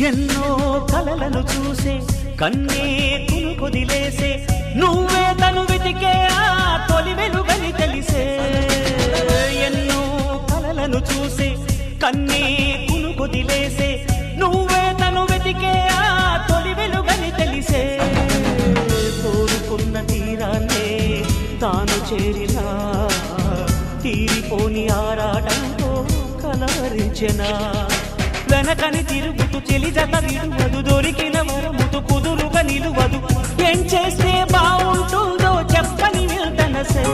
ఎన్నో కలలను చూసే కన్నే కొదిలేసే నువ్వే తను వెతికే ఆ తొలి వెలుగని తెలిసే ఎన్నో కలలను చూసే కన్నే కొదిలేసే నువ్వే తను వెతికే ఆ తొలి వెలుగని తెలిసే కోరుకున్న తీరాన్నే తాను చేరినా తీరిపోని ఆరాటంతో కలవరించెనా వెనకని తిరుగుతూ చెలి జత విడువదు దొరికిన వరముతు కుదురుగా నిలువదు ఏం చేస్తే బాగుంటుందో చెప్పని నిల్తనసే